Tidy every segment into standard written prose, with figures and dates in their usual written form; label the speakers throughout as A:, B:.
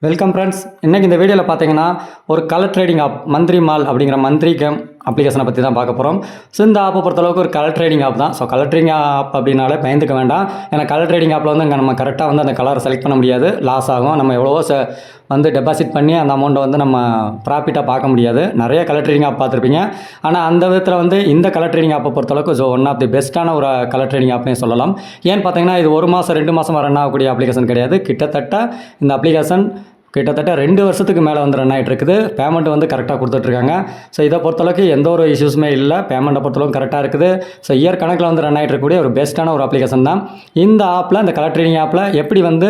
A: Welcome friends. இன்றைக்கி இந்த வீடியோவில் பார்த்தீங்கன்னா ஒரு colour trading app Mantri mall அப்படிங்கிற மந்த்ரி கேம் அப்ளிகேஷனை பற்றி தான் பார்க்க போகிறோம். ஸோ இந்த ஆப்பை பொறுத்தளவுக்கு ஒரு கலர் ட்ரேடிங் ஆப் தான். ஸோ கலர் ட்ரேடிங் ஆப் அப்படின்னாலே பயந்துக்க வேண்டாம். ஏன்னா கலர் ட்ரேடிங் ஆப்பில் வந்து நம்ம கரெக்டாக வந்து அந்த கலரை செலக்ட் பண்ண முடியாது, லாஸ் ஆகும். நம்ம எவ்வளவோ வந்து டெபாசிட் பண்ணி அந்த அமௌண்ட்டை வந்து நம்ம ப்ராஃபிட்டாக பார்க்க முடியாது. நிறைய கலர் ட்ரேடிங் ஆப் பார்த்துருப்பீங்க. ஆனால் அந்த விதத்தில் வந்து இந்த கலர் ட்ரேடிங் ஆப்பை பொறுத்தளவுக்கு ஒன் ஆஃப் தி பெஸ்ட்டான ஒரு கலர் ட்ரேடிங் ஆப்னே சொல்லலாம். ஏன்னு பார்த்தீங்கன்னா இது 1 மாதம் 2 மாதம் ரன் ஆகக்கூடிய அப்ளிகேஷன் கிடையாது. கிட்டத்தட்ட இந்த அப்ளிகேஷன் 2 வருஷத்துக்கு மேலே வந்து ரன் ஆகிட்டு இருக்குது. பேமெண்ட் வந்து கரெக்டாக கொடுத்துட்ருக்காங்க. ஸோ இதை பொறுத்தளவுக்கு எந்த ஒரு இஷ்யூஸுமே இல்லை. பேமெண்ட்டை பொறுத்தளவுக்கு கரெக்டாக இருக்குது. ஸோ இயர் கணக்கில் வந்து ரன் ஆகிட்டு இருக்கக்கூடிய ஒரு பெஸ்ட்டான ஒரு அப்ளிகேஷன் தான் இந்த ஆப்பில். இந்த கலர் ட்ரேடிங் ஆப்பில் எப்படி வந்து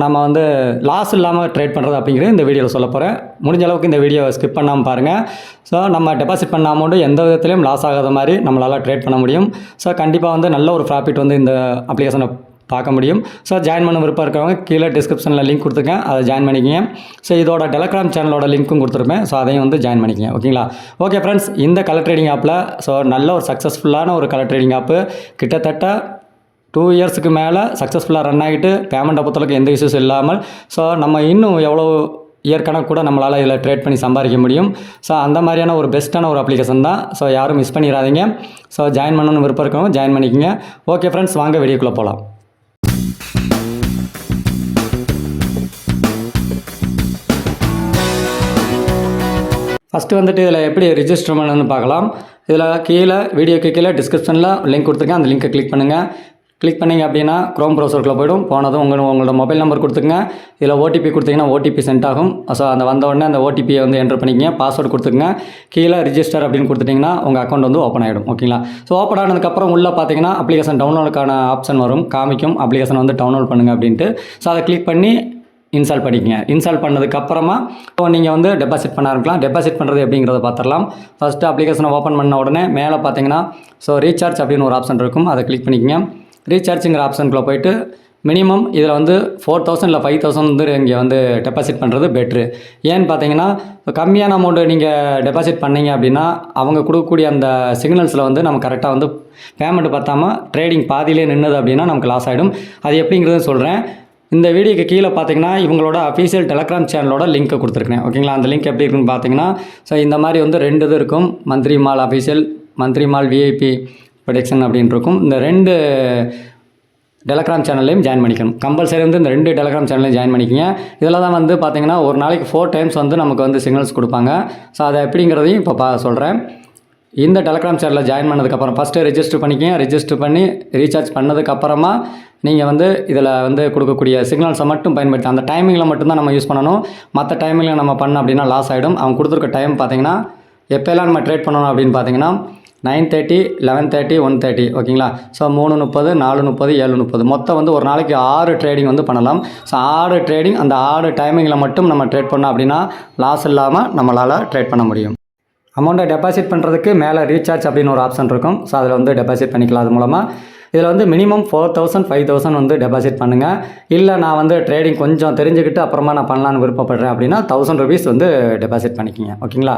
A: நம்ம வந்து லாஸ் இல்லாமல் ட்ரேட் பண்ணுறது அப்படிங்கிறது இந்த வீடியோவில் சொல்ல போகிறேன். முடிஞ்ச அளவுக்கு இந்த வீடியோவை ஸ்கிப் பண்ணாமல் பாருங்கள். ஸோ நம்ம டெபாசிட் பண்ண அமௌண்ட்டு எந்த விதத்துலையும் லாஸ் ஆகாத மாதிரி நம்மளால் ட்ரேட் பண்ண முடியும். ஸோ கண்டிப்பாக வந்து நல்ல ஒரு ப்ராஃபிட் வந்து இந்த அப்ளிகேஷனை பார்க்க முடியும். ஸோ ஜாயின் பண்ண விருப்பம் இருக்கிறவங்க கீழே டிஸ்கிரிப்ஷனில் லிங்க் கொடுத்துருக்கேன், அதை ஜாயின் பண்ணிக்கிங்க. ஸோ இதோட டெலகிராம் சேனலோட லிங்க்கும் கொடுத்துருப்பேன். ஸோ அதையும் வந்து ஜாயின் பண்ணிக்கிங்க. ஓகேங்களா? ஓகே ஃப்ரெண்ட்ஸ், இந்த கலர் ட்ரேடிங் ஆப்பில் ஸோ நல்ல ஒரு சக்ஸஸ்ஃபுல்லான ஒரு கலர் ட்ரேடிங் ஆப்பு. கிட்டத்தட்ட 2 இயர்ஸுக்கு மேலே சக்ஸஸ்ஃபுல்லாக ரன் ஆகிட்டு பேமெண்ட்டை பொறுத்தளவுக்கு எந்த இஷ்யூஸ் இல்லாமல் ஸோ நம்ம இன்னும் எவ்வளோ இயர் கணக்கு கூட நம்மளால் இதில் ட்ரேட் பண்ணி சம்பாதிக்க முடியும். ஸோ அந்த மாதிரியான ஒரு பெஸ்ட்டான ஒரு அப்ளிகேஷன் தான். ஸோ யாரும் மிஸ் பண்ணிடாதீங்க. ஸோ ஜாயின் பண்ணணும்னு விருப்பம் இருக்கவங்க ஜாயின் பண்ணிக்கிங்க. ஓகே ஃப்ரெண்ட்ஸ், வாங்க வீடியோக்குள்ளே போகலாம். ஃபஸ்ட்டு வந்துட்டு இதில் எப்படி ரிஜிஸ்டர் பண்ணணும்னு பார்க்கலாம். இதில் கீழே வீடியோக்கு கீழே டிஸ்கிரிப்ஷனில் லிங்க் கொடுத்துருக்கேன். அந்த லிங்க்கை கிளிக் பண்ணுங்கள். கிளிக் பண்ணிங்க அப்படின்னா க்ரோம் ப்ரௌசருக்குள்ளே போய்டும். போனதும் உங்களோட மொபைல் நம்பர் கொடுத்துங்க. இதில் ஓடிபி கொடுத்தீங்கன்னா ஓடிபி சென்ட் ஆகும். ஸோ அந்த வந்த உடனே அந்த ஓடிபியை வந்து என்ட்ரு பண்ணிக்கங்க. பாஸ்வேர்டு கொடுத்துக்குங்க. கீழே ரிஜிஸ்டர் அப்படின்னு கொடுத்துட்டிங்கன்னா உங்கள் அக்கௌண்ட் வந்து ஓப்பன் ஆகிடும். ஓகேங்களா? ஸோ ஓப்பன் ஆனதுக்கப்புறம் உள்ளே பார்த்தீங்கன்னா அப்ளிகேஷன் டவுன்லோடுக்கான ஆப்ஷன் வரும், காமிக்கும் அப்ளிகேஷன் வந்து டவுன்லோட் பண்ணுங்கள் அப்படின்ட்டு. ஸோ அதை கிளிக் பண்ணி இன்ஸ்டால் பண்ணிக்கங்க. இன்ஸ்டால் பண்ணதுக்கப்புறமா இப்போ நீங்கள் வந்து டெபாசிட் பண்ண ஆரம்பிக்கலாம். டெபாசிட் பண்ணுறது எப்படிங்கிறத பார்த்துடலாம். ஃபஸ்ட்டு அப்ளிகேஷனை ஓப்பன் பண்ண உடனே மேலே பார்த்தீங்கன்னா ஸோ ரீசார்ஜ் அப்படின்னு ஒரு ஆப்ஷன் இருக்கும், அதை கிளிக் பண்ணிக்கங்க. ரீசார்ஜுங்கிற ஆப்ஷனுக்குள்ளே போய்ட்டு மினிமம் இதில் வந்து 4000 இல்லை 5000 வந்து இங்கே வந்து டெபாசிட் பண்ணுறது பெட்ரு. ஏன்னு பார்த்தீங்கன்னா கம்மியான அமௌண்ட்டு நீங்கள் டெபாசிட் பண்ணிங்க அப்படின்னா அவங்க கொடுக்கக்கூடிய அந்த சிக்னல்ஸில் வந்து நம்ம கரெக்டாக வந்து பேமெண்ட் பார்த்தாமல் ட்ரேடிங் பாதியிலே நின்றுது அப்படின்னா நமக்கு லாஸ் ஆகிடும். அது எப்படிங்கிறத சொல்கிறேன். இந்த வீடியோக்கு கீழே பார்த்தீங்கன்னா இவங்களோட அஃபீஷியல் டெலகிராம் சேனலோட லிங்க்கை கொடுத்துருக்கேன். ஓகேங்களா? அந்த லிங்க் எப்படி இருக்குன்னு பார்த்தீங்கன்னா ஸோ இந்த மாதிரி வந்து 2 இது இருக்கும். Mantri mall official, Mantri mall VIP protection அப்படின்னு இருக்கும். இந்த 2 டெலகிராம் சேனல்லையும் ஜாயின் பண்ணிக்கணும். கம்பல்சரி வந்து இந்த 2 டெலகிராம் சேனல்லையும் ஜாயின் பண்ணிக்கங்க. இதில் தான் வந்து பார்த்தீங்கன்னா ஒரு நாளைக்கு 4 டைம்ஸ் வந்து நமக்கு வந்து சிக்னல்ஸ் கொடுப்பாங்க. ஸோ அதை எப்படிங்கிறதையும் இப்போ சொல்கிறேன். இந்த டெலகிராம் சேனலில் ஜாயின் பண்ணதுக்கப்புறம் ஃபஸ்ட்டு ரெஜிஸ்டர் பண்ணிக்கங்க. ரெஜிஸ்டர் பண்ணி ரீசார்ஜ் பண்ணதுக்கப்புறமா நீங்கள் வந்து இதில் வந்து கொடுக்கக்கூடிய சிக்னல்ஸை மட்டும் பயன்படுத்தி அந்த டைமிங்கில் மட்டும்தான் நம்ம யூஸ் பண்ணணும். மற்ற டைமிங்கில் நம்ம பண்ணோம் அப்படின்னா லாஸ் ஆகிடும். அவங்க கொடுத்துருக்க டைம் பார்த்தீங்கன்னா எப்போல்லாம் நம்ம ட்ரேட் பண்ணணும் அப்படின்னு பார்த்தீங்கன்னா 9:30, 11:30, 1:30. ஓகேங்களா? ஸோ 3:30, 4:30, 7:30 மொத்தம் வந்து ஒரு நாளைக்கு 6 ட்ரேடிங் வந்து பண்ணலாம். ஸோ 6 ட்ரேடிங், அந்த 6 டைமிங்கில் மட்டும் நம்ம ட்ரேட் பண்ணோம் அப்படின்னா லாஸ் இல்லாமல் நம்மளால் ட்ரேட் பண்ண முடியும். அமௌண்ட்டை டெபாசிட் பண்ணுறதுக்கு மேலே ரீசார்ஜ் அப்படின்னு ஒரு ஆப்ஷன் இருக்கும். ஸோ அதில் வந்து டெபாசிட் பண்ணிக்கலாம். அது மூலமாக இதில் வந்து மினிமம் 4000, 5000 வந்து டெபாசிட் பண்ணுங்கள். இல்லை நான் வந்து ட்ரேடிங் கொஞ்சம் தெரிஞ்சுக்கிட்டு அப்புறமா நான் பண்ணலான்னு விருப்பப்படுறேன் அப்படின்னா 1000 rupees வந்து டெபாசிட் பண்ணிக்கிங்க. ஓகேங்களா?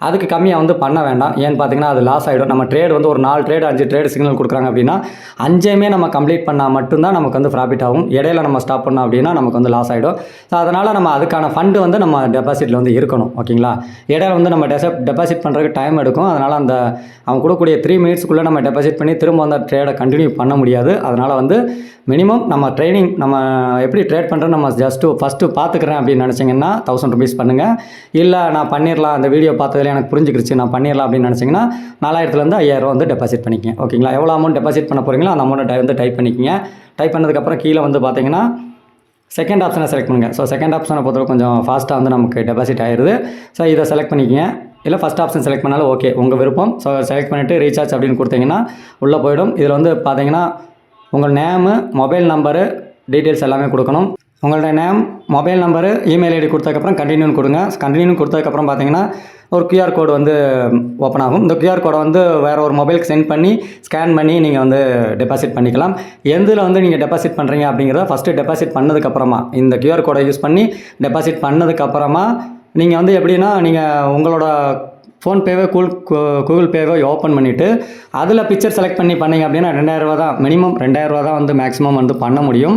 A: அதுக்கு கம்மியாக வந்து பண்ண வேண்டாம். ஏன்னு பார்த்தீங்கன்னா அது லாஸ் ஆகிடும். நம்ம ட்ரேட் வந்து ஒரு 4 ட்ரேடு 5 ட்ரேடு சிக்னல் கொடுக்குறாங்க அப்படின்னா 5மே நம்ம கம்ப்ளீட் பண்ணால் மட்டும்தான் நமக்கு வந்து ப்ராஃபிட் ஆகும். இடையில நம்ம ஸ்டாப் பண்ணோம் அப்படின்னா நமக்கு வந்து லாஸ் ஆகிடும். ஸோ அதனால் நம்ம அதுக்கான ஃபண்டு வந்து நம்ம டெபாசிட்டில் வந்து இருக்கணும். ஓகேங்களா? இடையில வந்து நம்ம டெபாசிட் பண்ணுறதுக்கு டைம் எடுக்கும். அதனால் அந்த அவங்க கொடுக்கக்கூடிய 3 மினிட்ஸ்க்குள்ளே நம்ம டெபாசிட் பண்ணி திரும்ப அந்த ட்ரேடை கண்டினியூ பண்ண முடியாது. அதனால் வந்து மினிமம் நம்ம நம்ம எப்படி ட்ரேட் பண்ணுறோம் நம்ம ஃபஸ்ட்டு பார்த்துக்கிறேன் அப்படின்னு நினச்சிங்கன்னா 1000 rupees பண்ணுங்கள். இல்லை நான் பண்ணிடலாம், அந்த வீடியோ பார்த்ததில் எனக்கு புரிஞ்சுக்கிடுச்சு நான் பண்ணிடலாம் அப்படின்னு நினச்சிங்கன்னா 4000லேருந்து 5000 வந்து டெபாசிட் பண்ணிக்கங்க. ஓகேங்களா? எவ்வளோ அமௌண்ட் டெபாசிட் பண்ண போகிறீங்களோ அந்த அமௌண்ட்டை வந்து டைப் பண்ணிக்கங்க. டைப் பண்ணதுக்கப்புறம் கீழே வந்து பார்த்தீங்கன்னா செகண்ட் ஆப்ஷனை செலக்ட் பண்ணுங்கள். ஸோ செகண்ட் ஆப்ஷனை பொறுத்தவரை கொஞ்சம் ஃபாஸ்ட்டாக வந்து நமக்கு டெபாசிட் ஆகிடுது. ஸோ இதை செலக்ட் பண்ணிக்கங்க. இல்லை ஃபஸ்ட் ஆப்ஷன் செலக்ட் பண்ணாலும் ஓகே, உங்கள் விருப்பம். ஸோ செலக்ட் பண்ணிவிட்டு ரீசார்ஜ் அப்படின்னு கொடுத்தீங்கன்னா உள்ளே போய்டும். இதில் வந்து பார்த்தீங்கன்னா உங்கள் நேமு, மொபைல் நம்பரு, டீட்டெயில்ஸ் எல்லாமே கொடுக்கணும். உங்களோட name, mobile number, email ID கொடுத்ததுக்கப்புறம் கண்டினியூன்னு கொடுங்க. கண்டினியூ கொடுத்ததுக்கப்புறம் பார்த்தீங்கன்னா ஒரு QR கோடு வந்து ஓப்பன் ஆகும். இந்த QR கோடை வந்து வேறு ஒரு மொபைலுக்கு சென்ட் பண்ணி ஸ்கேன் பண்ணி நீங்கள் வந்து டெபாசிட் பண்ணிக்கலாம். எதில் வந்து நீங்கள் டெபாசிட் பண்ணுறீங்க அப்படிங்கிறத ஃபஸ்ட்டு டெபாசிட் பண்ணதுக்கப்புறமா இந்த QR கோடை யூஸ் பண்ணி டெபாசிட் பண்ணதுக்கப்புறமா நீங்கள் வந்து எப்படின்னா நீங்கள் உங்களோட ஃபோன்பேவே கூகுள் பேவே ஓப்பன் பண்ணிவிட்டு அதில் பிக்சர் செலக்ட் பண்ணி பண்ணிங்க அப்படின்னா 2000 ரூபா தான், மினிமம் 2000 ரூபா தான் வந்து மேக்ஸிமம் வந்து பண்ண முடியும்.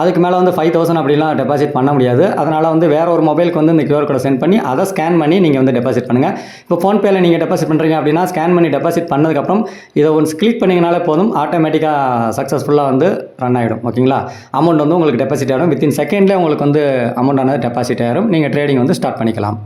A: அதுக்கு மேலே வந்து 5000 அப்படிலாம் டெபாசிட் பண்ண முடியாது. அதனால் வந்து வேறு ஒரு மொபைலுக்கு வந்து இந்த QR கோடை சென்ட் பண்ணி அதை ஸ்கேன் பண்ணி நீங்கள் வந்து டெபாசிட் பண்ணுங்கள். இப்போ ஃபோன்பேயில் நீங்கள் டெபாசிட் பண்ணுறீங்க அப்படின்னா ஸ்கேன் பண்ணி டெபாசிட் பண்ணதுக்கப்புறம் இதை ஒன்ஸ் கிளிக் பண்ணிங்கனாலே போதும், ஆட்டோமேட்டிக்காக சக்ஸஸ்ஃபுல்லாக வந்து ரன் ஆகிடும். ஓகேங்களா? அமௌண்ட் வந்து உங்களுக்கு டெபாசிட் ஆகிடும். வித்தின் செகண்ட்லேயே உங்களுக்கு வந்து அமௌண்ட் ஆனது டெபாசிட் ஆகிடும். நீங்கள் ட்ரேடிங் வந்து ஸ்டார்ட் பண்ணிக்கலாம்.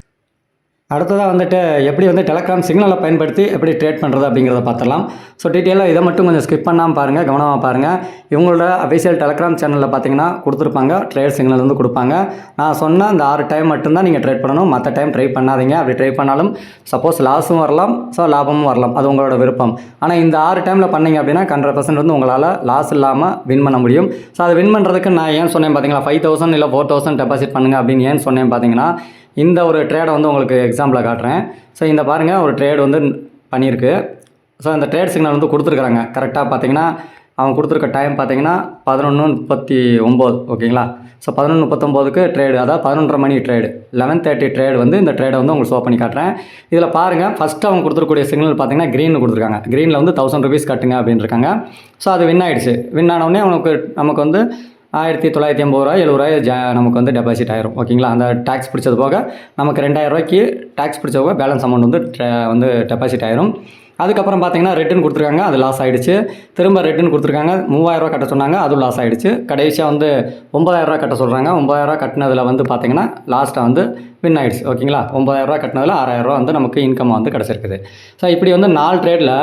A: அடுத்ததாக வந்துட்டு எப்படி வந்து டெலகிராம் சிக்னலை பயன்படுத்தி எப்படி ட்ரேட் பண்ணுறது அப்படிங்கிறத பார்த்துடலாம். ஸோ டீட்டெயிலாக இதை மட்டும் கொஞ்சம் ஸ்கிப் பண்ணாமல் பாருங்கள், கவனமாக பாருங்கள். இவங்களோட அஃபிஷியல் டெலகிராம் சேனலில் பார்த்தீங்கன்னா கொடுத்துருப்பாங்க, ட்ரேட் சிக்னல் வந்து கொடுப்பாங்க. நான் சொன்ன அந்த 6 டைம் மட்டும்தான் நீங்கள் ட்ரேட் பண்ணணும், மற்ற டைம் ட்ரை பண்ணாதீங்க. அப்படி ட்ரை பண்ணாலும் சப்போஸ் லாஸும் வரலாம், ஸோ லாபமும் வரலாம், அது உங்களோட விருப்பம். ஆனால் இந்த 6 டைமில் பண்ணிங்க அப்படின்னா 100% வந்து உங்களால் லாஸ் இல்லாமல் வின் பண்ண முடியும். ஸோ அதை வின் பண்ணுறதுக்கு நான் ஏன் சொன்னேன் பார்த்தீங்களா, 5000 இல்லை 4000 டெபாசிட் பண்ணுங்கள் அப்படின்னு ஏன் சொன்னேன் பார்த்தீங்கன்னா, இந்த ஒரு ட்ரேடை வந்து உங்களுக்கு எக்ஸாம்பிளாக காட்டுறேன். ஸோ இந்த பாருங்கள், ஒரு ட்ரேடு வந்து பண்ணியிருக்கு. ஸோ அந்த ட்ரேட் சிக்னல் வந்து கொடுத்துருக்குறாங்க. கரெக்டாக பார்த்தீங்கன்னா அவங்க கொடுத்துருக்க டைம் பார்த்தீங்கன்னா 11:39. ஓகேங்களா? ஸோ 11:39க்கு ட்ரேடு, அதாவது 11:30 மணி ட்ரேடு, 11:30 ட்ரேடு வந்து இந்த ட்ரேடை வந்து உங்களுக்கு ஷோ பண்ணி காட்டுறேன். இதில் பாருங்கள், ஃபஸ்ட்டு அவங்க கொடுத்துருக்கூடிய சிக்னல் பார்த்தீங்கன்னா க்ரீன் கொடுத்துருக்காங்க. க்ரீனில் வந்து 1000 rupees கட்டுங்க அப்படின்னு இருக்காங்க. ஸோ அது வின் ஆகிடுச்சு. வின் ஆனவுடனே நமக்கு வந்து 1980 ரூபா 70 நமக்கு வந்து டெபாசிட் ஆயிரும். ஓகேங்களா? அந்த டேக்ஸ் பிடிச்சது போக நமக்கு 2000 ரூபாய்க்கு டேக்ஸ் பிடிச்ச போக பேலன்ஸ் அமௌண்ட் வந்து டெபாசிட் ஆயிரும். அதுக்கப்புறம் பார்த்தீங்கன்னா ரிட்டன் கொடுத்துருக்காங்க, அது லாஸ் ஆகிடுச்சு. திரும்ப ரிட்டன் கொடுத்துருக்காங்க, 3000 ரூபா கட்ட சொன்னாங்க, அதுவும் லாஸ் ஆகிடுச்சு. கடைசியாக வந்து 9000 ரூபா கட்ட சொல்கிறாங்க. 9000 ரூபா கட்டினதில் வந்து பார்த்தீங்கன்னா லாஸ்ட்டாக வந்து வின் ஆகிடுச்சு. ஓகேங்களா? 9000 ரூபா கட்டினதில் 6000 ரூபா வந்து நமக்கு இன்கம் வந்து கிடச்சிருக்குது. ஸோ இப்படி வந்து 4 ட்ரேடில்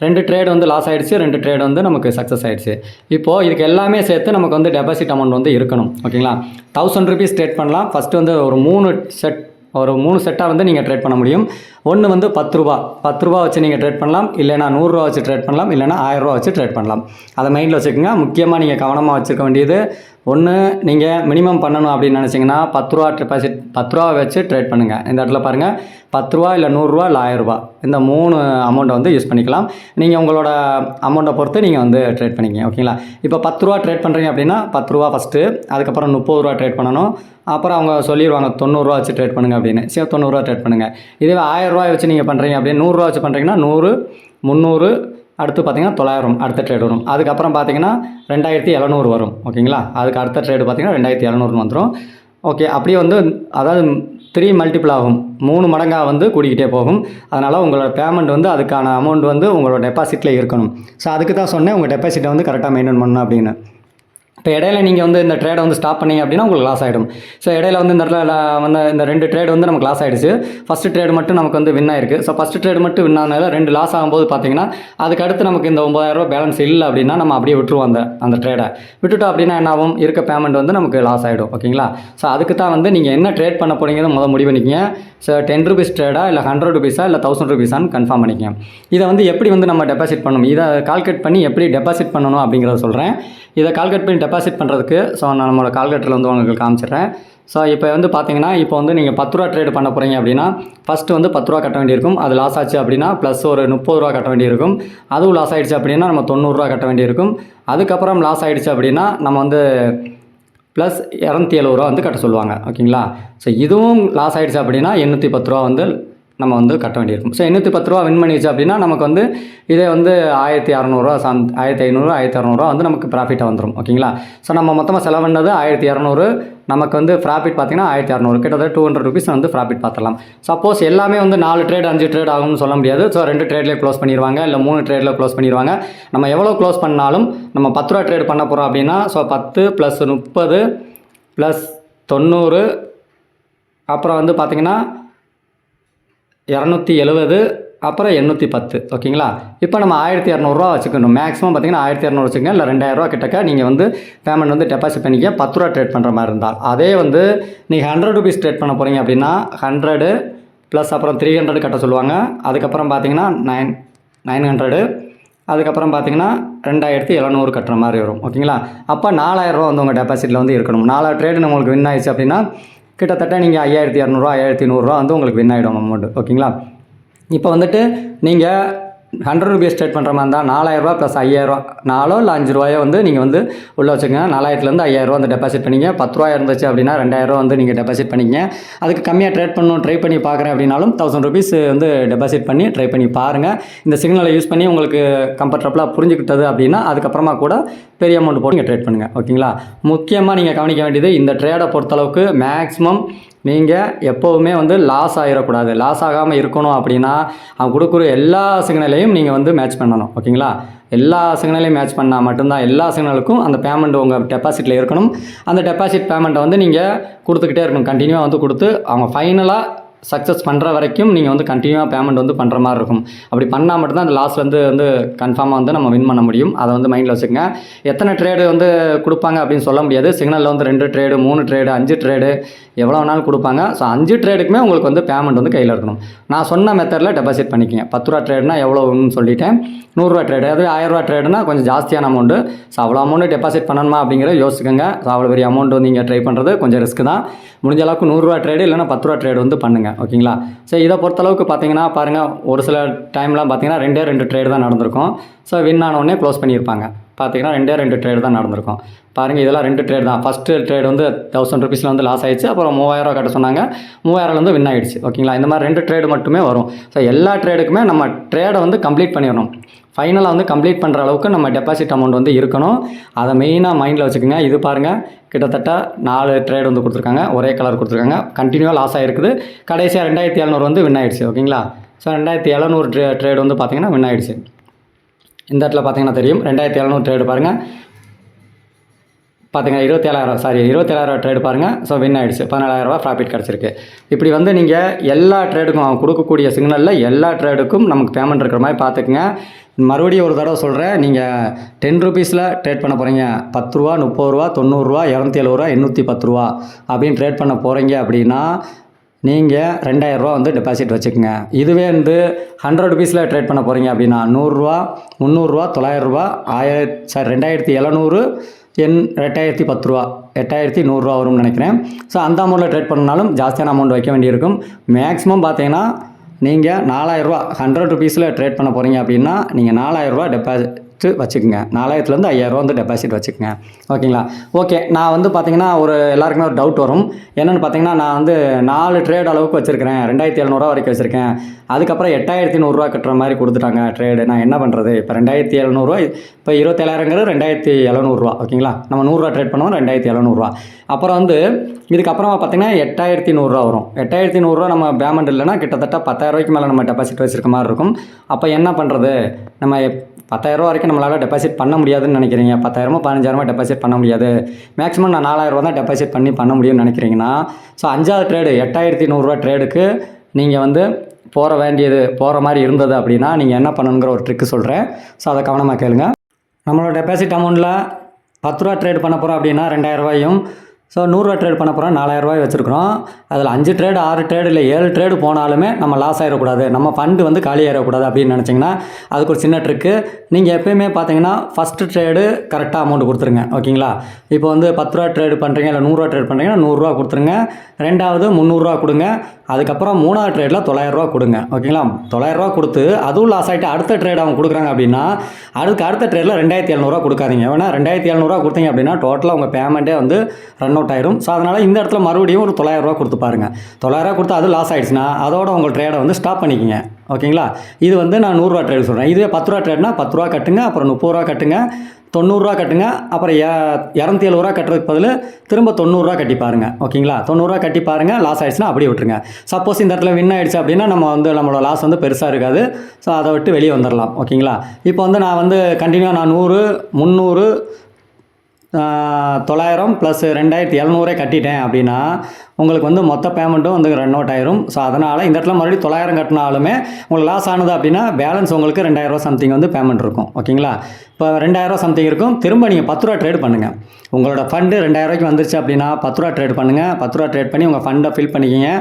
A: 2 ட்ரேடு வந்து லாஸ் ஆகிடுச்சு, 2 ட்ரேடு வந்து நமக்கு சக்ஸஸ் ஆகிடுச்சு. இப்போது இதுக்கு எல்லாமே சேர்த்து நமக்கு வந்து டெபாசிட் அமௌண்ட் வந்து இருக்கணும். ஓகேங்களா? 1000 rupees ட்ரேட் பண்ணலாம். ஃபஸ்ட்டு வந்து ஒரு 3 செட்டாக வந்து நீங்கள் ட்ரேட் பண்ண முடியும். ஒன்று வந்து 10 ரூபா வச்சு நீங்கள் ட்ரேட் பண்ணலாம், இல்லைனா 100 ரூபா வச்சு ட்ரேட் பண்ணலாம், இல்லைனா 1000 ரூபா வச்சு ட்ரேட் பண்ணலாம். அதை மைண்டில் வச்சுக்கோங்க. முக்கியமாக நீங்கள் கவனமாக வச்சுக்க வேண்டியது, ஒன்று நீங்கள் மினிமம் பண்ணணும் அப்படின்னு நினச்சிங்கன்னா 10 ரூபா டெபாசிட் 10 ரூபா வச்சு ட்ரேட் பண்ணுங்கள். இந்த இடத்துல பாருங்கள், 10 ரூபா இல்லை 100 ரூபா இல்லை 1000 ரூபா, இந்த 3 அமௌண்ட்டை வந்து யூஸ் பண்ணிக்கலாம். நீங்கள் உங்களோட அமௌண்ட்டை பொறுத்து நீங்கள் வந்து ட்ரேட் பண்ணிக்கிங்க. ஓகேங்களா? இப்போ 10 ரூபா ட்ரேட் பண்ணுறீங்க அப்படின்னா 10 ரூபா ஃபஸ்ட்டு, அதுக்கப்புறம் 30 ரூபா ட்ரேட் பண்ணணும். அப்புறம் அவங்க சொல்லிடுவாங்க 90 ரூபா வச்சு ட்ரேட் பண்ணுங்கள் அப்படின்னு. சரி, 90 ரூபா ட்ரேட் பண்ணுங்கள். இதுவே 1000 ரூபாய் வச்சு நீங்கள் பண்ணுறீங்க அப்படின்னு 100 ரூபா வச்சு பண்ணுறீங்கன்னா 100, 300, அடுத்து பார்த்தீங்கன்னா 900 அடுத்த ட்ரேட் வரும். அதுக்கப்புறம் பார்த்தீங்கன்னா 2700 வரும். ஓகேங்களா? அதுக்கு அடுத்த ட்ரேடு பார்த்தீங்கன்னா 2700 வந்துடும். ஓகே, அப்படியே வந்து அதாவது 3 மல்டிபிள் ஆகும், 3 மடங்காக வந்து கூடிக்கிட்டே போகும். அதனால் உங்களோட பேமெண்ட் வந்து அதுக்கான அமௌண்ட் வந்து உங்களோட டெபாசிட்டில் இருக்கணும். ஸோ அதுக்கு தான் சொன்னேன், உங்கள் டெபாசிட்டை வந்து கரெக்டாக மெயின்டைன் பண்ணணும் அப்படின்னு. இப்போ இடையில நீங்கள் வந்து இந்த ட்ரேடை வந்து ஸ்டாப் பண்ணிங்க அப்படின்னா உங்களுக்கு லாஸ் ஆகிடும். ஸோ இடையில வந்து இந்த இடத்துல வந்து இந்த 2 ட்ரேடு வந்து நமக்கு லாஸ் ஆகிடுச்சு. ஃபஸ்ட்டு ட்ரேடு மட்டும் நமக்கு வந்து வின் ஆயிருக்கு. ஸோ ஃபஸ்ட்டு ட்ரேடு மட்டும் வின் ஆனதால 2 லாஸ் ஆகும்போது பார்த்தீங்கன்னா அதுக்கு அடுத்து நமக்கு இந்த 9000 ரூபா பேலன்ஸ் இல்லை அப்படின்னா நம்ம அப்படியே விட்டுருவோம். அந்த ட்ரேடை விட்டுட்டோம் அப்படின்னா என்ன ஆகும், இருக்க பேமெண்ட் வந்து நமக்கு லாஸ் ஆகிடும். ஓகேங்களா? ஸோ அதுக்கு தான் வந்து நீங்கள் என்ன ட்ரேட் பண்ண போறீங்கிறத முடிவு பண்ணிக்கிங்க. ஸோ 10 rupees ட்ரேடா இல்லை 100 rupees இல்லை 1000 rupees கன்ஃபார்ம் பண்ணிக்கங்க. இதை வந்து எப்படி வந்து நம்ம டெபாசிட் பண்ணணும், இதை கால்குலேட் பண்ணி எப்படி டெபாசிட் பண்ணணும் அப்படிங்கிறத சொல்கிறேன். இதை கால்குலேட் பண்ணி டெபாசிட் பண்ணுறதுக்கு நான் நம்மளோட கால்குலேட்டரில் வந்து உங்களுக்கு காமிச்சிடுறேன். ஸோ இப்போ வந்து பார்த்தீங்கன்னா, இப்போ வந்து நீங்கள் 10 ரூபா ட்ரேடு பண்ண போகிறீங்க அப்படின்னா ஃபஸ்ட்டு வந்து 10 ரூபா கட்ட வேண்டியிருக்கும். அது லாஸ் ஆச்சு அப்படின்னா ப்ளஸ் ஒரு 30 ரூபா கட்ட வேண்டியிருக்கும். அதுவும் லாஸ் ஆகிடுச்சு அப்படின்னா நம்ம 90 ரூபா கட்ட வேண்டியிருக்கும். அதுக்கப்புறம் லாஸ் ஆகிடுச்சு அப்படின்னா நம்ம வந்து ப்ளஸ் 270 ரூபா வந்து கட்ட சொல்லுவாங்க. ஓகேங்களா? ஸோ இதுவும் லாஸ் ஆகிடுச்சு அப்படின்னா 810 ரூபா வந்து நம்ம வந்து கட்ட வேண்டியிருக்கும். ஸோ 810 ரூபா வின் பண்ணிடுச்சு அப்படின்னா நமக்கு வந்து இதே வந்து 1600 ரூபா 1500 1600 ரூபா வந்து நமக்கு ப்ராஃபிட்டாக வந்துடும். ஓகேங்களா? ஸோ நம்ம மொத்தமாக செலவு பண்ணது 1200, நமக்கு வந்து ப்ராஃபிட் பார்த்தீங்கன்னா 1600, கிட்டத்தட்ட 200 rupees வந்து ப்ராஃபிட் பார்த்துடலாம். சப்போஸ் எல்லாமே வந்து 4 ட்ரேட் 5 ட்ரேட் ஆகும்னு சொல்ல முடியாது. ஸோ 2 ட்ரேட்லேயே க்ளோஸ் பண்ணிடுவாங்க, இல்லை 3 ட்ரேடில் க்ளோஸ் பண்ணிடுவாங்க. நம்ம எவ்வளோ க்ளோஸ் பண்ணாலும் நம்ம 10 ரூபா ட்ரேட் பண்ண போகிறோம் அப்படின்னா ஸோ 10 + 30 + 90, அப்புறம் வந்து பார்த்திங்கன்னா 270, அப்புறம் 810. ஓகேங்களா? இப்போ நம்ம 1200 ரூபா வச்சுக்கணும். மேக்ஸிமம் பார்த்தீங்கன்னா 1200 வச்சுக்கோங்க, இல்லை 2000 ரூபா கிட்டக்க நீங்கள் வந்து பேமெண்ட் வந்து டெபாசிட் பண்ணிக்க 10 ரூபா ட்ரேட் பண்ணுற மாதிரி இருந்தால். அதே வந்து நீங்கள் 100 rupees ட்ரேட் பண்ண போகிறீங்க அப்படின்னா 100 ப்ளஸ் அப்புறம் 300 கட்ட சொல்லுவாங்க. அதுக்கப்புறம் பார்த்தீங்கன்னா 900, அதுக்கப்புறம் பார்த்தீங்கன்னா 2700 கட்டுற மாதிரி வரும். ஓகேங்களா? அப்போ 4000 ரூபா வந்து உங்கள் டெபாசிட்டில் வந்து இருக்கணும். 4 ட்ரேடு உங்களுக்கு வின் ஆயிடுச்சு அப்படின்னா கிட்டத்தட்ட நீங்கள் 5200 ரூபா 1100 ரூபா வந்து உங்களுக்கு வின் ஆகிடும் அமௌண்ட். ஓகேங்களா? இப்போ வந்துட்டு நீங்கள் 100 rupees ட்ரேட் பண்ணுற மாதிரி இருந்தால் 4000 + 5000 4 இல்லை 5 ரூபாயோ வந்து நீங்கள் வந்து உள்ளே வச்சுக்கோங்க. 4000லேருந்து 5000 வந்து டெபாசிட் பண்ணிங்க. 10 ரூபா இருந்துச்சு அப்படின்னா 2000 வந்து நீங்கள் டெபாசிட் பண்ணிங்க. அதுக்கு கம்மியாக ட்ரை பண்ணி பார்க்குறேன் அப்படின்னாலும் 1000 rupees வந்து டெபாசிட் பண்ணி ட்ரை பண்ணி பாருங்கள். இந்த சிக்னலை யூஸ் பண்ணி உங்களுக்கு கம்ஃபர்டபுளாக புரிஞ்சுக்கிட்டது அப்படின்னா அதுக்கப்புறமா கூட பெரிய அமௌண்ட் போட்டு நீங்கள் ட்ரேட் பண்ணுங்கள். ஓகேங்களா? முக்கியமாக நீங்கள் கவனிக்க வேண்டியது இந்த ட்ரேடை பொறுத்தளவுக்கு மேக்ஸிமம் நீங்கள் எப்போவுமே வந்து லாஸ் ஆகிடக்கூடாது. லாஸ் ஆகாமல் இருக்கணும் அப்படின்னா அவன் கொடுக்குற எல்லா சிக்னலையும் நீங்கள் வந்து மேட்ச் பண்ணணும். ஓகேங்களா? எல்லா சிக்னலையும் மேட்ச் பண்ணால் மட்டும்தான் எல்லா சிக்னலுக்கும் அந்த பேமெண்ட் உங்கள் டெபாசிட்டில் இருக்கணும். அந்த டெபாசிட் பேமெண்ட்டை வந்து நீங்கள் கொடுத்துக்கிட்டே இருக்கணும். கண்டினியூவாக வந்து கொடுத்து அவங்க ஃபைனலாக சக்ஸஸ் பண்ணுற வரைக்கும் நீங்கள் வந்து கண்டினியூவாக பேமெண்ட் வந்து பண்ணுற மாதிரி இருக்கும். அப்படி பண்ணால் மட்டும்தான் அந்த லாஸ்லேருந்து வந்து கன்ஃபார்மாக வந்து நம்ம வின் பண்ண முடியும். அதை வந்து மைண்டில் வச்சுக்கோங்க. எத்தனை ட்ரேடு வந்து கொடுப்பாங்க அப்படின்னு சொல்ல முடியாது. சிக்னலில் வந்து 2 ட்ரேடு 3 ட்ரேடு 5 ட்ரேடு எவ்வளோ வேணாலும் கொடுப்பாங்க. ஸோ 5 ட்ரேடுக்குமே உங்களுக்கு வந்து பேமெண்ட் வந்து கையில் இருக்கணும். நான் சொன்ன மெத்தடில் டெபாசிட் பண்ணிக்கங்க. 10 ரூபா ட்ரேடுனா எவ்வளோன்னு சொல்லிட்டேன். 100 ரூபா ட்ரேடு, அது 1000 ரூபா ட்ரேடுனா கொஞ்சம் ஜாஸ்தியான அமௌண்ட்டு. ஸோ அவ்வளோ அமௌண்ட்டு டெபாசிட் பண்ணணுமா அப்படிங்கிறத யோசிச்சுக்கோங்க. ஸோ அவ்வளோ பெரிய அமௌண்ட் வந்து நீங்கள் ட்ரை பண்ணுறது கொஞ்சம் ரிஸ்க் தான். முடிஞ்ச அளவுக்கு 100 ரூபா ட்ரேடு இல்லைனா 10 ரூபா ட்ரேடு வந்து பண்ணுங்கள். ஓகேங்களா? ஸோ இதை பொறுத்தளவுக்கு பார்த்தீங்கன்னா பாருங்கள், ஒரு சில டைம்லாம் பார்த்தீங்கன்னா 2 ட்ரேடு தான் நடந்திருக்கும். ஸோ வின் ஆனவுடனே க்ளோஸ் பண்ணியிருப்பாங்க. பார்த்தீங்கன்னா 2 ட்ரேடு தான் நடந்திருக்கும். பாருங்கள், இதெல்லாம் 2 ட்ரேடு தான். ஃபஸ்ட்டு ட்ரேடு வந்து 1000 rupeesல வந்து லாஸ் ஆயிடுச்சு. அப்புறம் 3000 கட்ட சொன்னாங்க. 3000 வந்து வின் ஆகிடுச்சு. ஓகேங்களா? இந்த மாதிரி 2 ட்ரேடு மட்டுமே வரும். ஸோ எல்லா ட்ரேடுக்குமே நம்ம ட்ரேடை வந்து கம்ப்ளீட் பண்ணிடணும். ஃபைனலாக வந்து கம்ப்ளீட் பண்ணுற அளவுக்கு நம்ம டெபாசிட் அமௌண்ட் வந்து இருக்கணும். அதை மெயினாக மைண்டில் வச்சுக்கோங்க. இது பாருங்கள், கிட்டத்தட்ட 4 ட்ரேடு வந்து கொடுத்துருக்காங்க. ஒரே கலர் கொடுத்துருக்காங்க. கண்டினியூவாக லாஸ் ஆகிருக்குது. கடைசியாக 2700 வந்து வின் ஆகிடுச்சு. ஓகேங்களா? ஸோ 2700 ட்ரேடு வந்து பார்த்திங்கன்னா வின் ஆகிடுச்சு. இந்த இடத்துல பார்த்தீங்கன்னா தெரியும். 2700 ட்ரேடு பாருங்கள். பார்த்தீங்கன்னா 27,000 ட்ரேடு பாருங்கள். ஸோ வின் ஆகிடுச்சு. 14,000 ப்ராஃபிட் கிடச்சிருக்கு. இப்படி வந்து நீங்கள் எல்லா ட்ரேடுக்கும் அவன் கொடுக்கக்கூடிய சிக்னலில் எல்லா ட்ரேடுக்கும் நமக்கு பேமெண்ட் இருக்கிற மாதிரி பார்த்துக்குங்க. மறுபடியும் ஒரு தடவை சொல்கிறேன், நீங்கள் 10 rupeesல ட்ரேட் பண்ண போகிறீங்க. 10 ரூபா 30 ரூபா 90 ரூபா 270 ரூபா 810 ரூபா அப்படின்னு ட்ரேட் பண்ண போகிறீங்க அப்படின்னா நீங்கள் 2000 ரூபா வந்து டெபாசிட் வச்சுக்கோங்க. இதுவே வந்து 100 rupeesல ட்ரேட் பண்ண போகிறீங்க அப்படின்னா 100 ரூபா 300 ரூபா 900 ரூபா 2700 8010 ரூபா 8100 ரூபா வரும்னு நினைக்கிறேன். ஸோ அந்த அமௌண்ட்டில் ட்ரேட் பண்ணாலும் ஜாஸ்தியான அமௌண்ட் வைக்க வேண்டியிருக்கும். மேக்ஸிமம் பார்த்தீங்கன்னா நீங்கள் 4000 ரூபா 100 rupeesல ட்ரேட் பண்ண போகிறீங்க அப்படின்னா நீங்கள் 4000 ரூபா டெபாசிட் வச்சுக்கோங்க. 4000லேருந்து 5000 ரூபா வந்து டெபாசிட் வச்சுக்கோங்க. ஓகேங்களா? ஓகே, நான் வந்து பார்த்தீங்கன்னா எல்லாருக்குமே ஒரு டவுட் வரும். என்னென்னு பார்த்தீங்கன்னா, நான் வந்து 4 ட்ரேட் அளவுக்கு வச்சுருக்கிறேன். 2700 ரூபா வரைக்கும் வச்சுருக்கேன். அதுக்கப்புறம் 8100 ரூபா கட்டுற மாதிரி கொடுத்துட்டாங்க ட்ரேடு. நான் என்ன பண்ணுறது? இப்போ 2700 ரூபா, இப்போ 27,000ங்கிறது 2700 ரூபா. ஓகேங்களா? நம்ம 100 ரூபா ட்ரேட் பண்ணுவோம். 2700 ரூபா. அப்புறம் வந்து இதுக்கப்புறமா பார்த்தீங்கன்னா 8100 ரூபா வரும். 8100 ரூபா நம்ம பேமெண்ட் இல்லைன்னா கிட்டத்தட்ட 10,000 ரூபாய்க்கு மேலே நம்ம டெபாசிட் வச்சுருக்க மாதிரி இருக்கும். அப்போ என்ன பண்ணுறது? நம்ம 10,000 ரூபா வரைக்கும் நம்மளால் டெபாசிட் பண்ண முடியாதுன்னு நினைக்கிறீங்க. 10,000 15,000 டெபாசிட் பண்ண முடியாது. மேக்ஸிமம் நான் 4000 ரூபா தான் டெபாசிட் பண்ண முடியும்னு நினைக்கிறீங்கன்னா, ஸோ 5வது ட்ரேடு 8100 ரூபா ட்ரேடுக்கு நீங்கள் வந்து போகிற மாதிரி இருந்தது அப்படின்னா நீங்கள் என்ன பண்ணணுங்கிற ஒரு ட்ரிக்கு சொல்கிறேன். ஸோ அதை கவனமாக கேளுங்க. நம்மளோட டெபாசிட் அமௌண்ட்டில் 10 ரூபா ட்ரேட் பண்ண போகிறோம் அப்படின்னா 2000 ரூபாயும், ஸோ 100 ரூபா ட்ரேட் பண்ண போகிறோம் 4000 ரூபாய் வச்சுருக்கிறோம். அதில் 5 ட்ரேடு 6 ட்ரேடு இல்லை 7 ட்ரேடு போனாலுமே நம்ம லாஸ் ஆகிடக்கூடாது, நம்ம ஃபண்டு வந்து காலி ஆகிடக்கூடாது அப்படின்னு நினச்சிங்கன்னா அதுக்கு ஒரு சின்ன ட்ரிக்கு. நீங்கள் எப்போயுமே பார்த்தீங்கன்னா ஃபஸ்ட்டு ட்ரேடு கரெக்டாக அமௌண்ட் கொடுத்துருங்க. ஓகேங்களா? இப்போ வந்து 10 ரூபா ட்ரேடு பண்ணுறீங்க இல்லை 100 ரூபா ட்ரேட் பண்ணுறீங்கன்னா 100 ரூபா கொடுத்துருங்க. 2வது 300 ரூபா கொடுங்க. அதுக்கப்புறம் 3வது ட்ரேடில் 900 ரூபா கொடுங்க. ஓகேங்களா? 900 ரூபா கொடுத்து அதுவும் லாஸ் ஆகிட்டு அடுத்த ட்ரேட் அவங்க கொடுக்குறாங்க அப்படின்னா அடுத்த ட்ரேடில் 2700 ரூபா கொடுக்காதீங்க. ஏன்னா 2700 ரூபா கொடுத்தீங்க அப்படின்னா டோட்டலாக உங்கள் பேமெண்ட்டே வந்து ரன் அவுட் ஆயிரும். ஸோ அதனால் இந்த இடத்துல மறுபடியும் ஒரு 900 ரூபா கொடுத்து பாருங்கள். 900 ரூபா கொடுத்து அது லாஸ் ஆகிடுச்சுன்னா அதோட உங்கள் ட்ரேடை வந்து ஸ்டாப் பண்ணிக்கிங்க. ஓகேங்களா? இது வந்து நான் 100 ரூபா ட்ரேடு சொல்கிறேன். இதுவே 10 ரூபா ட்ரேட்னா 10 ரூபா கட்டுங்க, அப்புறம் 30 ரூபா கட்டுங்க, 90 ரூபா கட்டுங்க, அப்புறம் 270 ரூபா கட்டுறதுக்கு பதில் திரும்ப 90 ரூபா கட்டி பாருங்கள். ஓகேங்களா? 90 ரூபா கட்டி பாருங்கள். லாஸ் ஆகிடுச்சுன்னா அப்படியே விட்டுருங்க. சப்போஸ் இந்த இடத்துல வின் ஆகிடுச்சு அப்படின்னா நம்மளோட லாஸ் வந்து பெருசாக இருக்காது. ஸோ அதை விட்டு வெளியே வந்துடலாம். ஓகேங்களா? இப்போ வந்து நான் வந்து கண்டினியூவாக நான் 100 300 900 ப்ளஸ் 2700 கட்டிட்டேன் அப்படின்னா உங்களுக்கு வந்து மொத்த பேமெண்ட்டும் வந்து ரன் அவுட் ஆயிரும். ஸோ அதனால் இந்த இடத்துல மறுபடியும் 900 கட்டினாலுமே உங்களுக்கு லாஸ் ஆனது அப்படின்னா பேலன்ஸ் உங்களுக்கு 2000 ரூபா சம்திங் வந்து பேமெண்ட் இருக்கும். ஓகேங்களா? இப்போ 2000 ரூபா சம்திங் இருக்கும். திரும்ப நீங்கள் 10 ரூபா ட்ரேட் பண்ணுங்கள். உங்களோட ஃபண்டு 2000 ரூபாய்க்கு வந்துருச்சு அப்படின்னா 10 ரூபா ட்ரேட் பண்ணுங்கள். 10 ரூபா ட்ரேட் பண்ணி உங்கள் ஃபண்டை ஃபில் பண்ணிக்கிங்க.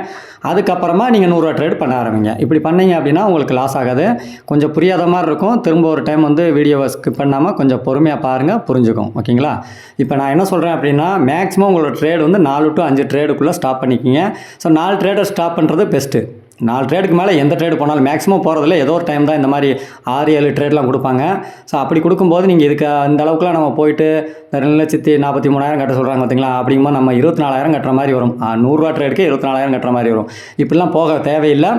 A: அதுக்கப்புறமா நீங்கள் 100 ரூபா ட்ரேட் பண்ண ஆரம்பிங்க. இப்படி பண்ணீங்க அப்படின்னா உங்களுக்கு லாஸ் ஆகாது. கொஞ்சம் புரியாத மாதிரி இருக்கும். திரும்ப ஒரு டைம் வந்து வீடியோவை ஸ்கிப் பண்ணாமல் கொஞ்சம் பொறுமையாக பாருங்கள், புரிஞ்சுக்கும். ஓகேங்களா? இப்போ நான் என்ன சொல்கிறேன் அப்படின்னா மேக்ஸிமம் உங்களோட ட்ரேடு வந்து 4 to 5 ட்ரேடுக்குள்ளே ஸ்டாப் பண்ணிக்கிங்க. ஸோ 4 ட்ரேடை ஸ்டாப் பண்ணுறது பெஸ்ட்டு. 4 ட்ரேடுக்கு மேலே எந்த ட்ரேடு போனாலும் மேக்ஸிமம் போகிறதில்ல ஏதோ ஒரு டைம் தான் இந்த மாதிரி 6-7 ட்ரேட்லாம் கொடுப்பாங்க. ஸோ அப்படி கொடுக்கும்போது நீங்கள் இதுக்கு அந்த அளவுக்குலாம் நம்ம போயிட்டு 2,43,000 கட்ட சொல்கிறாங்க பார்த்தீங்களா, அப்படிங்கும்போது நம்ம 24,000 கட்டுற மாதிரி வரும். 100 ரூபா ட்ரேடுக்கு 24,000 கட்டுற மாதிரி வரும். இப்படிலாம் போக தேவையில்லை.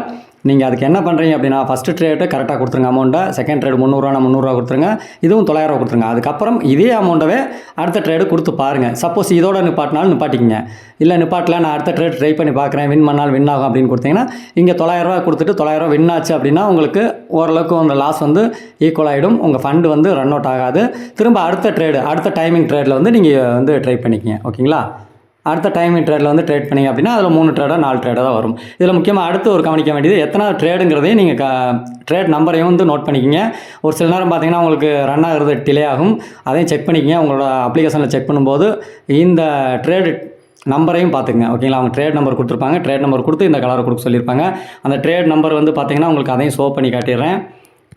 A: நீங்கள் அதுக்கு என்ன பண்ணுறீங்க அப்படின்னா, ஃபஸ்ட்டு ட்ரேட்டு கரெக்டாக கொடுத்துருங்க அமௌண்ட்டை. செகண்ட் ட்ரேடு 300 கொடுத்துருங்க. இதுவும் 900 கொடுத்துருங்க. அதுக்கப்புறம் இதே அமௌண்ட்டவே அடுத்த ட்ரேடு கொடுத்து பாருங்கள். சப்போஸ் இதோட நிப்பாட்டினாலும் நிப்பாட்டிக்கிங்க. இல்லை நிப்பாட்டில் நான் அடுத்த ட்ரேட் ட்ரை பண்ணி பார்க்குறேன், வின் பண்ணாலும் வின் ஆகும் அப்படின்னு கொடுத்தீங்கன்னா, இங்கே 900 கொடுத்துட்டு 900 வின் ஆச்சு அப்படின்னா உங்களுக்கு ஓரளவுக்கு அந்த லாஸ் வந்து ஈக்குவல் ஆகிடும். உங்கள் ஃபண்டு வந்து ரன் அவுட் ஆகாது. திரும்ப அடுத்த ட்ரேடு அடுத்த டைமிங் ட்ரேடில் வந்து நீங்கள் வந்து ட்ரை பண்ணிக்கிங்க. ஓகேங்களா? அடுத்த டைமிங் ட்ரேடில் வந்து ட்ரேட் பண்ணிங்க அப்படின்னா அதில் 3 ட்ரேடோ 4 ட்ரேடோ தான் வரும். இதில் முக்கியமாக அடுத்து ஒரு கவனிக்க வேண்டியது எத்தனை ட்ரேடுங்கிறதையும் நீங்கள் ட்ரேட் நம்பரையும் வந்து நோட் பண்ணிக்கிங்க. ஒரு சில நேரம் பார்த்தீங்கன்னா உங்களுக்கு ரன் ஆகிறது டிலே ஆகும். அதையும் செக் பண்ணிக்கிங்க. உங்களோட அப்ளிகேஷனில் செக் பண்ணும்போது இந்த ட்ரேடு நம்பரையும் பார்த்துக்குங்க. ஓகேங்களா? அவங்க ட்ரேட் நம்பர் கொடுத்துருப்பாங்க. ட்ரேட் நம்பர் கொடுத்து இந்த கலரை கொடுக்க சொல்லியிருப்பாங்க. அந்த ட்ரேட் நம்பர் வந்து பார்த்தீங்கன்னா உங்களுக்கு அதையும் ஷோ பண்ணி காட்டிடுறேன்.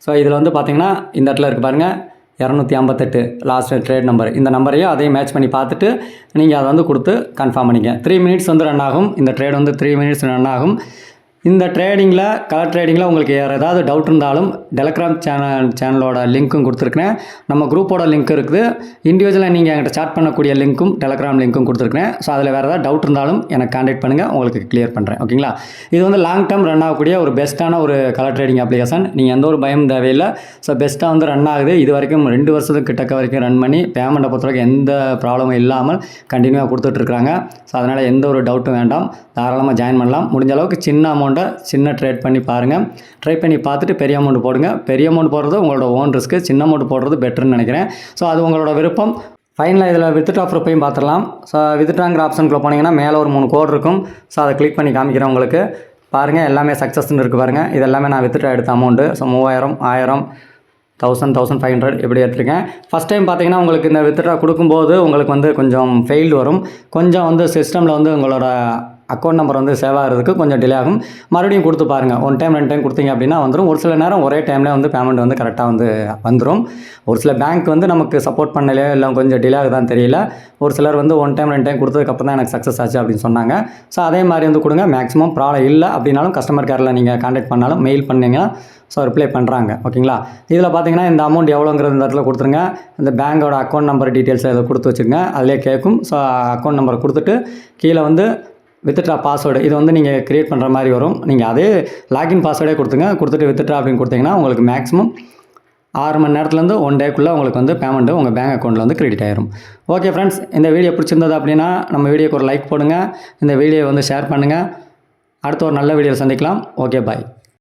A: ஸோ இதில் வந்து பார்த்தீங்கன்னா இந்த இடத்துல இருக்குது பாருங்கள், 258 லாஸ்ட் ட்ரேட் நம்பர். இந்த நம்பரையும் அதையும் மேட்ச் பண்ணி பார்த்துட்டு நீங்கள் அதை வந்து கொடுத்து கன்ஃபார்ம் பண்ணிக்க. 3 மினிட்ஸ் வந்து ரன் ஆகும். இந்த ட்ரேட் வந்து 3 மினிட்ஸ் ரன் ஆகும். இந்த ட்ரேடிங்கில் கலர் ட்ரேடிங்கில் உங்களுக்கு ஏதாவது டவுட் இருந்தாலும் டெலகிராம் சேனலோட லிங்க்கும் கொடுத்துருக்குறேன். நம்ம குரூப்போட லிங்க் இருக்குது. இண்டிவிஜுவலாக நீங்கள் என்கிட்ட சாட் பண்ணக்கூடிய லிங்க்கும் டெலகிராம் லிங்க்கும் கொடுத்துருக்குறேன். ஸோ அதில் வேறு ஏதாவது டவுட் இருந்தாலும் எனக்கு கான்டாக்ட் பண்ணுங்கள், உங்களுக்கு கிளியர் பண்ணுறேன். ஓகேங்களா? இது வந்து லாங் டேர்ம் ரன் ஆகக்கூடிய ஒரு பெஸ்ட்டான ஒரு கலர் ட்ரேடிங் அப்ளிகேஷன். நீங்கள் எந்த ஒரு பயம் தேவையில்லை. ஸோ பெஸ்ட்டாக வந்து ரன் ஆகுது. இது வரைக்கும் 2 வருஷத்துக்கு கிட்டக்க வரைக்கும் ரன் பண்ணி பேமெண்ட்டை பொறுத்தவரைக்கும் எந்த ப்ராப்ளமும் இல்லாமல் கண்டினியூவாக கொடுத்துட்ருக்குறாங்க. ஸோ அதனால் எந்த ஒரு டவுட்டும் வேண்டாம். தாராளமாக ஜாயின் பண்ணலாம். முடிஞ்ச அளவுக்கு சின்ன அமௌண்ட்டை சின்ன ட்ரேட் பண்ணி பாருங்கள். ட்ரை பண்ணி பார்த்துட்டு பெரிய அமௌண்ட் போடுங்க. பெரிய அமௌண்ட் போடுறது உங்களோட ஓன் ரிஸ்க்கு, சின்ன அமௌண்ட் போடுறது பெட்டர்னு நினைக்கிறேன். ஸோ அது உங்களோட விருப்பம். ஃபைனலாக இதில் வித்ட்ரா ப்ரூஃபையும் பார்த்துடலாம். ஸோ வித்ட்ராங்கிற ஆப்ஷனுக்குள்ளே போனீங்கன்னா மேலே ஒரு 3 கோட் இருக்கும். ஸோ அதை கிளிக் பண்ணி காமிக்கிறேன் உங்களுக்கு. பாருங்கள், எல்லாமே சக்ஸஸ்ன்னு இருக்குது பாருங்கள். இது எல்லாமே நான் வித்ட்ரா எடுத்த அமௌண்ட்டு. ஸோ 3000, 1000, 1000, 1500 இப்படி எடுத்துருக்கேன். ஃபஸ்ட் டைம் பார்த்தீங்கன்னா உங்களுக்கு இந்த வித்ட்ரா கொடுக்கும்போது உங்களுக்கு வந்து கொஞ்சம் ஃபெயில்டு வரும். கொஞ்சம் வந்து சிஸ்டமில் வந்து உங்களோட அக்கௌண்ட் நம்பர் வந்து சேவ் ஆகிறதுக்கு கொஞ்சம் டிலே ஆகும். மறுபடியும் கொடுத்து பாருங்கள். 1 டைம் 2 டைம் கொடுத்தீங்க அப்படின்னா வந்துடும். ஒரு சில நேரம் ஒரே டைமில் வந்து பேமெண்ட் வந்து கரெக்டாக வந்து வந்துடும். ஒரு சில பேங்க் வந்து நமக்கு சப்போர்ட் பண்ணலையோ இல்லை கொஞ்சம் டிலே ஆகுதான்னு தெரியல. ஒரு சிலர் வந்து 1 டைம் 2 டைம் கொடுத்ததுக்கப்புறம் தான் எனக்கு சக்ஸஸ் ஆச்சு அப்படின்னு சொன்னாங்க. ஸோ அதே மாதிரி வந்து கொடுங்க. மேக்ஸிமம் ப்ராப்ளம் இல்லை அப்படின்னாலும் கஸ்டமர் கேரில் நீங்கள் கான்டாக்ட் பண்ணாலும் மெயில் பண்ணிங்கன்னா ஸோ ரிப்ளை பண்ணுறாங்க. ஓகேங்களா? இதில் பார்த்தீங்கன்னா இந்த அமௌண்ட் எவ்வளோங்கிறது இந்த இடத்துல கொடுத்துருங்க. இந்த பேங்கோட அக்கௌண்ட் நம்பர் டீட்டெயில்ஸ் இதை கொடுத்து வச்சுருங்க. அதிலே கேட்கும். ஸோ அக்கௌண்ட் நம்பர் கொடுத்துட்டு கீழே வந்து வித்ட்ரா பாஸ்வேர்டு இது வந்து நீங்கள் க்ரியேட் பண்ணுற மாதிரி வரும். நீங்கள் அதே லாகின் பாஸ்வேர்டே கொடுத்துட்டு வித்ட்ரா அப்படின்னு கொடுத்தீங்கன்னா உங்களுக்கு மேக்ஸிமம் 6 மணி நேரத்துலேருந்து 1 டேக்குள்ளே உங்களுக்கு வந்து பேமெண்ட்டு உங்கள் பேங்க் அக்கௌண்ட்டில் வந்து கிரெடிட் ஆயிரும். ஓகே ஃப்ரெண்ட்ஸ், இந்த வீடியோ பிடிச்சிருந்தது அப்படின்னா நம்ம வீடியோக்கு ஒரு லைக் போடுங்க. இந்த வீடியோ வந்து ஷேர் பண்ணுங்கள். அடுத்த ஒரு நல்ல வீடியோவில் சந்திக்கலாம். ஓகே, பாய்.